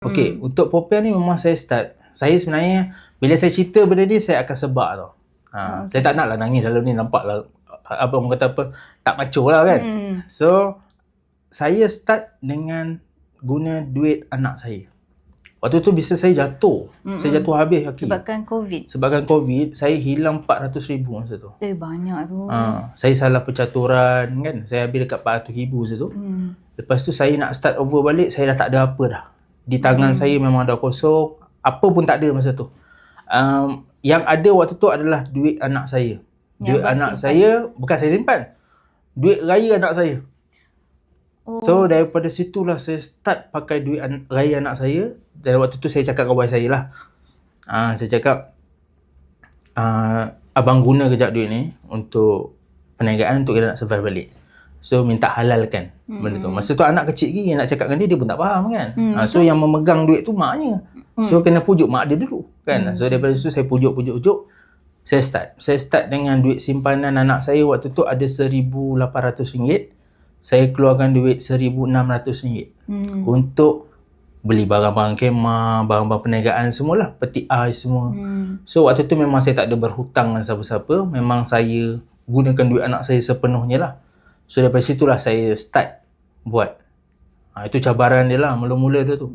Okey, untuk Popiah ni memang saya start. Saya sebenarnya bila saya cerita benda ni saya akan sebab tau. Saya tak nak lah nangis dalam ni, nampak lah apa orang kata apa, tak macho lah kan. So saya start dengan guna duit anak saya. Waktu tu bisnes saya jatuh. Saya jatuh habis kaki. Sebabkan COVID, saya hilang 400,000 masa tu. Banyak tu. Saya salah percaturan kan. Saya habis dekat 400,000 masa tu. Lepas tu saya nak start over balik, saya dah tak ada apa dah. Di tangan saya memang dah kosong. Apa pun tak ada masa tu. Yang ada waktu tu adalah duit anak saya. Duit anak saya, bukan saya simpan. Duit raya anak saya. So daripada situlah saya start pakai duit raya anak saya. Dan waktu tu saya cakap dengan kawan saya lah. Saya cakap, abang guna kejap duit ni untuk perniagaan untuk kita nak survive balik. So minta halalkan benda tu. Masa tu anak kecil lagi, nak cakap dengan dia pun tak faham kan. So yang memegang duit tu maknya. So kena pujuk mak dia dulu kan. So daripada situ saya pujuk. Saya start dengan duit simpanan anak saya waktu tu ada RM1,800. Saya keluarkan duit RM1,600 untuk beli barang-barang kemah, barang-barang perniagaan semualah, peti ais semua. So waktu tu memang saya tak ada berhutang dengan siapa-siapa. Memang saya gunakan duit anak saya sepenuhnya lah. So daripada situlah saya start buat. Itu cabaran dia lah, mula-mula dia tu.